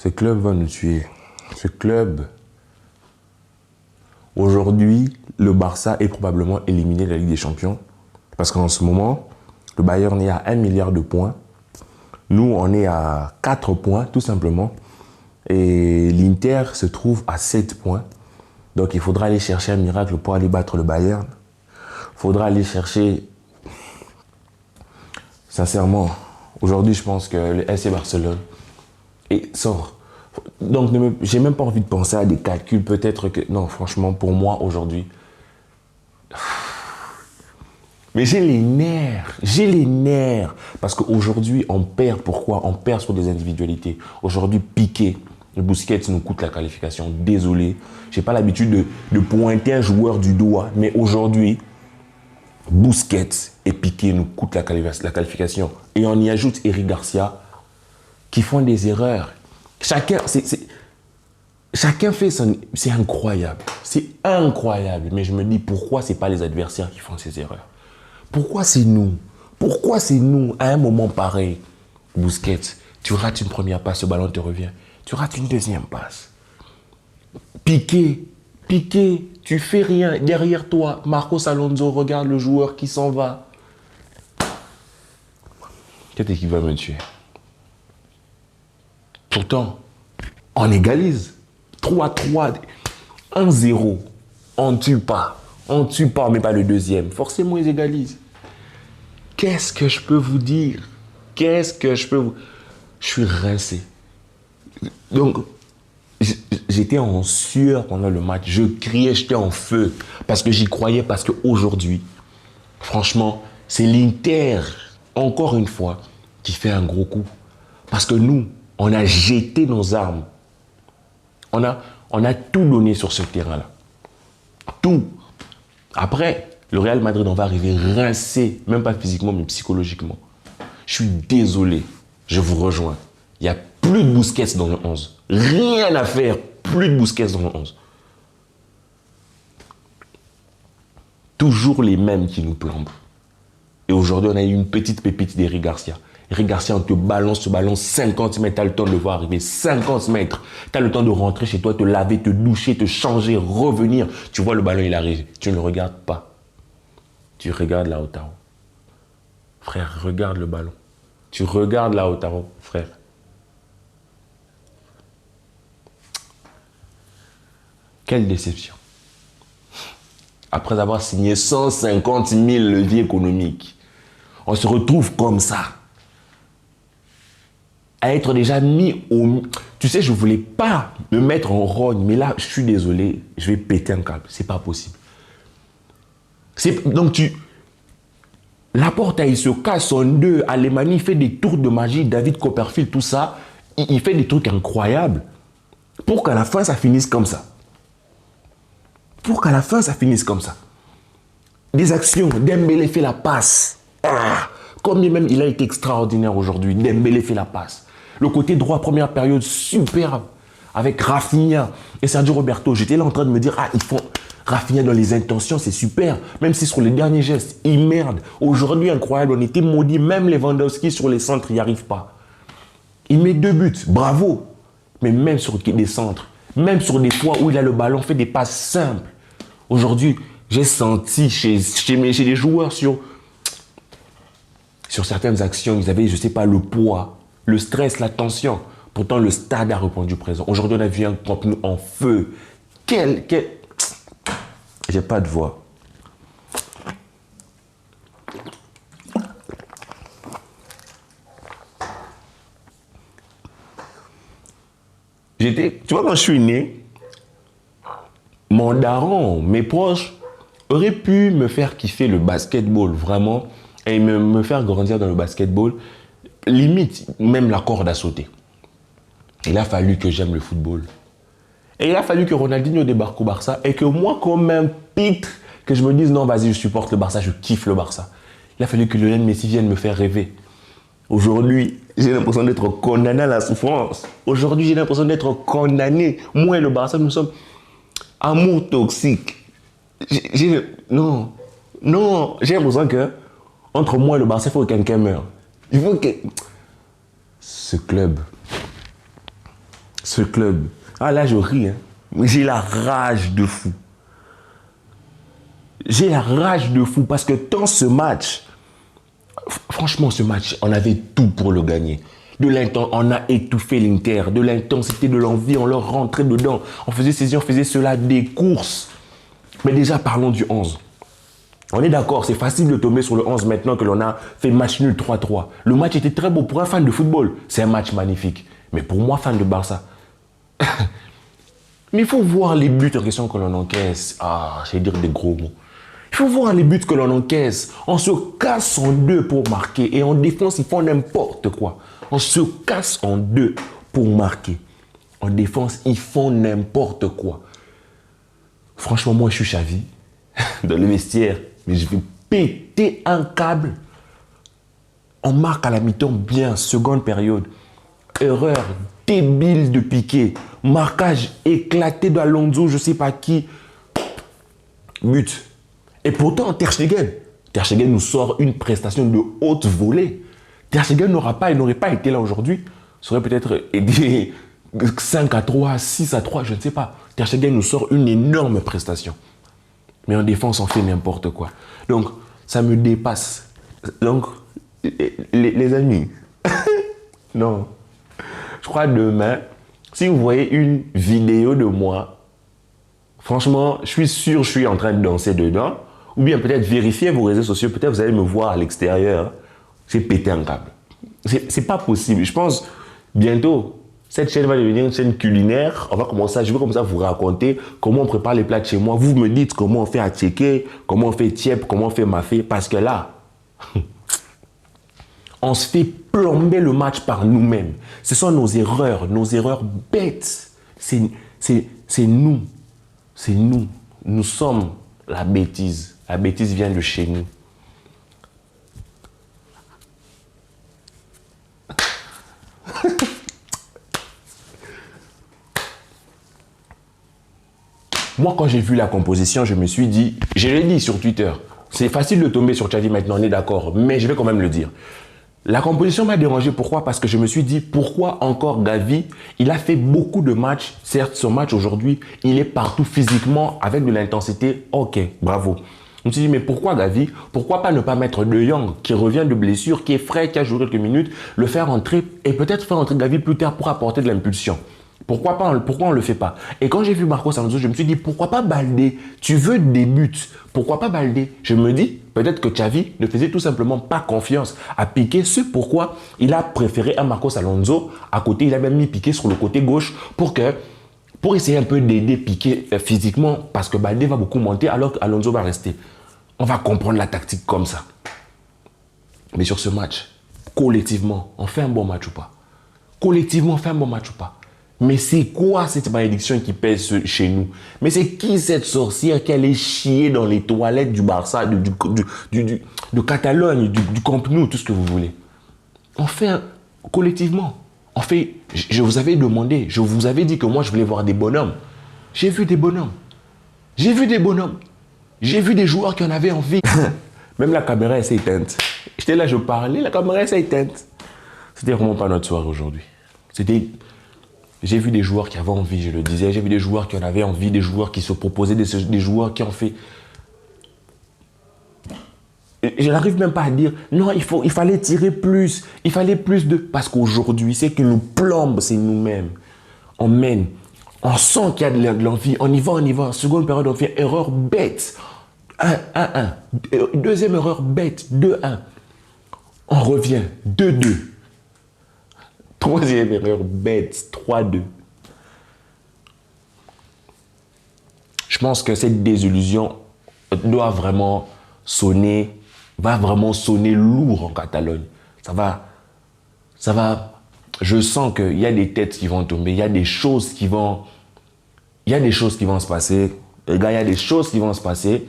Ce club va nous tuer. Ce club, aujourd'hui, le Barça est probablement éliminé de la Ligue des Champions. Parce qu'en ce moment, le Bayern est à 1 milliard de points. Nous, on est à 4 points, tout simplement. Et l'Inter se trouve à 7 points. Donc, il faudra aller chercher un miracle pour aller battre le Bayern. Il faudra aller chercher... Sincèrement, aujourd'hui, je pense que le FC Barcelone sort. Donc, j'ai même pas envie de penser à des calculs. Peut-être que... Non, franchement, pour moi, aujourd'hui... Mais j'ai les nerfs. J'ai les nerfs. Parce qu'aujourd'hui, on perd. Pourquoi? On perd sur des individualités. Aujourd'hui, Piqué, Busquets nous coûte la qualification. Désolé. Je n'ai pas l'habitude de pointer un joueur du doigt. Mais aujourd'hui... Busquets et Piqué nous coûtent la qualification. Et on y ajoute Eric Garcia qui font des erreurs. Chacun fait son... C'est incroyable. C'est incroyable. Mais je me dis, pourquoi ce n'est pas les adversaires qui font ces erreurs? Pourquoi c'est nous? Pourquoi c'est nous à un moment pareil? Busquets, tu rates une première passe, le ballon te revient. Tu rates une deuxième passe. Piqué, tu fais rien. Derrière toi, Marcos Alonso, regarde le joueur qui s'en va. Qu'est-ce qui va me tuer? Pourtant, on égalise. 3-3, 1-0. On ne tue pas. On ne tue pas, mais pas le deuxième. Forcément, ils égalisent. Qu'est-ce que je peux vous dire? Qu'est-ce que je peux vous... Je suis rincé. Donc... J'étais en sueur pendant le match, je criais, j'étais en feu, parce que j'y croyais, parce qu'aujourd'hui, franchement, c'est l'Inter, encore une fois, qui fait un gros coup. Parce que nous, on a jeté nos armes. On a tout donné sur ce terrain-là. Tout. Après, le Real Madrid, on va arriver rincé, même pas physiquement, mais psychologiquement. Je suis désolé, je vous rejoins. Il n'y a plus de Busquets dans le 11. Rien à faire, plus de Busquets dans le 11. Toujours les mêmes qui nous plombent. Et aujourd'hui, on a eu une petite pépite d'Eric Garcia. Eric Garcia, on te balance 50 mètres, tu as le temps de le voir arriver. 50 mètres. Tu as le temps de rentrer chez toi, te laver, te doucher, te changer, revenir. Tu vois le ballon, il arrive. Tu ne le regardes pas. Tu regardes Lautaro. Frère, regarde le ballon. Tu regardes Lautaro, frère. Quelle déception. Après avoir signé 150 000 leviers économiques, on se retrouve comme ça. À être déjà mis au... Tu sais, je ne voulais pas me mettre en rogne, mais là, je suis désolé, je vais péter un câble. C'est pas possible. Donc, Laporta, il se casse en deux. Alemani, il fait des tours de magie. David Copperfield, tout ça. Il fait des trucs incroyables. Pour qu'à la fin, ça finisse comme ça. Pour qu'à la fin, ça finisse comme ça. Des actions. Dembélé fait la passe. Comme même il a été extraordinaire aujourd'hui. Dembélé fait la passe. Le côté droit, première période, superbe. Avec Rafinha et Sergio Roberto. J'étais là en train de me dire, ils font Rafinha dans les intentions, c'est super. Même si sur les derniers gestes, ils merdent. Aujourd'hui, incroyable, on était maudits. Même Lewandowski sur les centres, il n'y arrive pas. Il met 2 buts, bravo. Mais même sur des centres, même sur des fois où il a le ballon, fait des passes simples. Aujourd'hui, j'ai senti chez les joueurs sur certaines actions, ils avaient, je ne sais pas, le poids, le stress, la tension. Pourtant, le stade a répondu présent. Aujourd'hui, on a vu un Camp Nou en feu. J'ai pas de voix. Tu vois, quand je suis né, mon daron, mes proches, auraient pu me faire kiffer le basketball, vraiment, et me faire grandir dans le basketball, limite, même la corde à sauter. Il a fallu que j'aime le football. Et il a fallu que Ronaldinho débarque au Barça et que moi, comme un pitre, que je me dise non, vas-y, je supporte le Barça, je kiffe le Barça. Il a fallu que Lionel Messi vienne me faire rêver. Aujourd'hui, j'ai l'impression d'être condamné à la souffrance. Aujourd'hui, j'ai l'impression d'être condamné. Moi et le Barça, nous sommes amour toxique. Non, j'ai l'impression que entre moi et le Barça, il faut que quelqu'un meure. Il faut que... Ce club, Ce club. Ah là, je ris. Hein. J'ai la rage de fou. J'ai la rage de fou parce que dans ce match, franchement, ce match, on avait tout pour le gagner. On a étouffé l'Inter, de l'intensité, de l'envie, on leur rentrait dedans. On faisait ceci, on faisait cela, des courses. Mais déjà, parlons du 11. On est d'accord, c'est facile de tomber sur le 11 maintenant que l'on a fait match nul 3-3. Le match était très beau pour un fan de football. C'est un match magnifique. Mais pour moi, fan de Barça, mais il faut voir les buts en question que l'on encaisse. Ah, je vais dire des gros mots. Il faut voir les buts que l'on encaisse. On se casse en deux pour marquer. Et en défense, ils font n'importe quoi. On se casse en deux pour marquer. En défense, ils font n'importe quoi. Franchement, moi, je suis Xavi dans le vestiaire. Mais je vais péter un câble. On marque à la mi-temps bien, seconde période. Erreur débile de Piqué. Marquage éclaté d'Alonso, je ne sais pas qui. But. Et pourtant, Ter Stegen nous sort une prestation de haute volée. Ter Stegen n'aurait pas été là aujourd'hui. Ça aurait peut-être aidé 5-3, 6-3, je ne sais pas. Ter Stegen nous sort une énorme prestation. Mais en défense, on fait n'importe quoi. Donc, ça me dépasse. Donc, les amis, non. Je crois demain, si vous voyez une vidéo de moi, franchement, je suis sûr que je suis en train de danser dedans. Ou bien peut-être vérifier vos réseaux sociaux. Peut-être vous allez me voir à l'extérieur. J'ai pété un câble. C'est pas possible. Je pense bientôt, cette chaîne va devenir une chaîne culinaire. Je vais commencer à vous raconter comment on prépare les plats de chez moi. Vous me dites comment on fait à checker, comment on fait tiep, comment on fait mafé. Parce que là, on se fait plomber le match par nous-mêmes. Ce sont nos erreurs bêtes. C'est nous. C'est nous. Nous sommes la bêtise. La bêtise vient de chez nous. Moi, quand j'ai vu la composition, je me suis dit, je l'ai dit sur Twitter, c'est facile de tomber sur Xavi maintenant, on est d'accord, mais je vais quand même le dire. La composition m'a dérangé, pourquoi? Parce que je me suis dit, pourquoi encore Gavi? Il a fait beaucoup de matchs, certes son match aujourd'hui, il est partout physiquement avec de l'intensité, ok, bravo. Je me suis dit, mais pourquoi Gavi? Pourquoi pas ne pas mettre De Jong, qui revient de blessure, qui est frais, qui a joué quelques minutes, le faire entrer et peut-être faire entrer Gavi plus tard pour apporter de l'impulsion? Pourquoi on ne le fait pas? Et quand j'ai vu Marcos Alonso, je me suis dit, pourquoi pas Baldé? Tu veux des buts, pourquoi pas Baldé? Je me dis, peut-être que Xavi ne faisait tout simplement pas confiance à Piqué, c'est pourquoi il a préféré un Marcos Alonso à côté, il a même mis Piqué sur le côté gauche pour essayer un peu d'aider Piqué physiquement, parce que Baldé va beaucoup monter alors qu'Alonso va rester. On va comprendre la tactique comme ça. Mais sur ce match, collectivement, on fait un bon match ou pas? Collectivement, on fait un bon match ou pas? Mais c'est quoi cette malédiction qui pèse chez nous? Mais c'est qui cette sorcière qui allait chier dans les toilettes du Barça, de Catalogne, du Camp Nou, tout ce que vous voulez? On fait collectivement. On fait, je vous avais demandé, je vous avais dit que moi je voulais voir des bonhommes. J'ai vu des bonhommes. J'ai vu des bonhommes. J'ai vu des joueurs qui en avaient envie. Même la caméra, elle s'est éteinte. J'étais là, je parlais, la caméra, elle s'est éteinte. C'était vraiment pas notre soirée aujourd'hui. J'ai vu des joueurs qui avaient envie, je le disais. J'ai vu des joueurs qui en avaient envie, des joueurs qui se proposaient, des joueurs qui ont fait... Je n'arrive même pas à dire, non, il fallait tirer plus. Il fallait plus de... Parce qu'aujourd'hui, c'est que nous plombe, c'est nous-mêmes. On mène. On sent qu'il y a de l'envie. On y va. Seconde période, on fait erreur bête. 1-1. Deuxième erreur bête. 2-1. On revient. 2-2. Troisième erreur bête, 3-2. Je pense que cette désillusion va vraiment sonner lourd en Catalogne. Ça va. Je sens qu'il y a des têtes qui vont tomber, il y a des choses qui vont se passer. Les gars, il y a des choses qui vont se passer.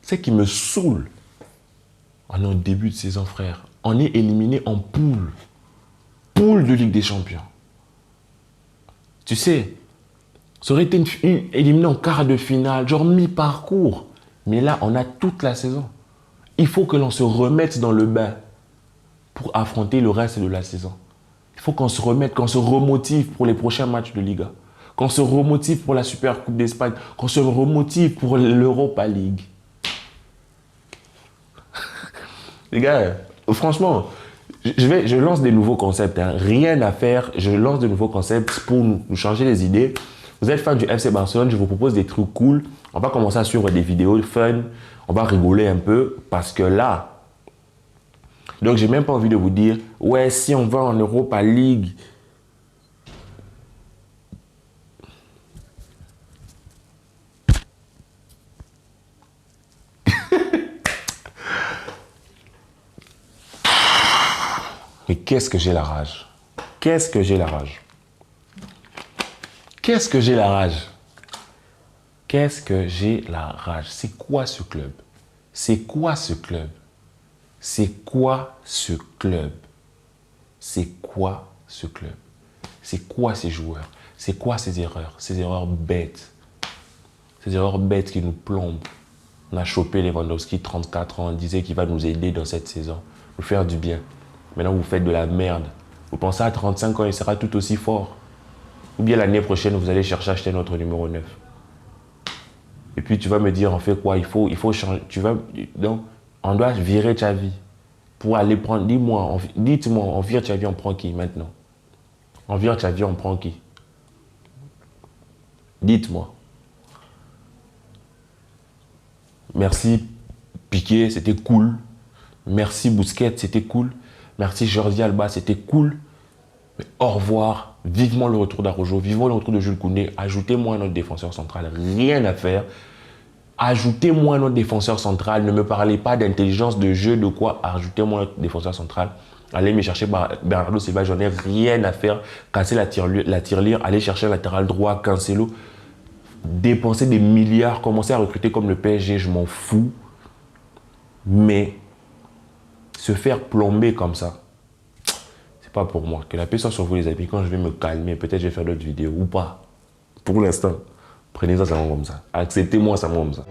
Ce qui me saoule. On est au début de saison, frère. On est éliminé en poule. Poule de Ligue des Champions. Tu sais, ça aurait été éliminé en quart de finale, genre mi-parcours. Mais là, on a toute la saison. Il faut que l'on se remette dans le bain. pour affronter le reste de la saison. Il faut qu'on se remette, qu'on se remotive pour les prochains matchs de Liga. Qu'on se remotive pour la Super Coupe d'Espagne. Qu'on se remotive pour l'Europa League. Les gars, franchement, je lance des nouveaux concepts. Hein. Rien à faire. Je lance de nouveaux concepts pour nous changer les idées. Vous êtes fan du FC Barcelone, je vous propose des trucs cool. On va commencer à suivre des vidéos fun. On va rigoler un peu parce que là, donc j'ai même pas envie de vous dire, ouais, si on va en Europa League, mais qu'est-ce que j'ai la rage? Qu'est-ce que j'ai la rage? Qu'est-ce que j'ai la rage? Qu'est-ce que j'ai la rage? C'est quoi ce club? C'est quoi ce club? C'est quoi ce club? C'est quoi ce club? C'est quoi ces joueurs? C'est quoi ces erreurs? Ces erreurs bêtes. Ces erreurs bêtes qui nous plombent. On a chopé Lewandowski, 34 ans, on disait qu'il va nous aider dans cette saison, nous faire du bien. Maintenant, vous faites de la merde. Vous pensez à 35 ans, il sera tout aussi fort. Ou bien l'année prochaine, vous allez chercher à acheter notre numéro 9. Et puis, tu vas me dire, on fait quoi? Il faut changer. Donc, on doit virer Xavi. Pour aller prendre, dites-moi, on vire Xavi, on prend qui maintenant? On vire Xavi, on prend qui? Dites-moi. Merci Piqué, c'était cool. Merci Busquets, c'était cool. Merci Jordi Alba, c'était cool. Mais au revoir. Vivement le retour d'Arojo, vivement le retour de Jules Koundé. Ajoutez-moi un autre défenseur central. Rien à faire. Ajoutez-moi un autre défenseur central. Ne me parlez pas d'intelligence de jeu, de quoi. Ajoutez-moi un autre défenseur central. Allez me chercher Bernardo Silva, j'en ai rien à faire. Casser la tirelire, allez chercher un latéral droit, Cancelo. Dépenser des milliards, commencer à recruter comme le PSG, je m'en fous. Mais se faire plomber comme ça, c'est pas pour moi. Que la paix soit sur vous les amis. Quand je vais me calmer, peut-être je vais faire d'autres vidéos ou pas. Pour l'instant, prenez ça, ça va comme ça. Acceptez-moi ça comme ça.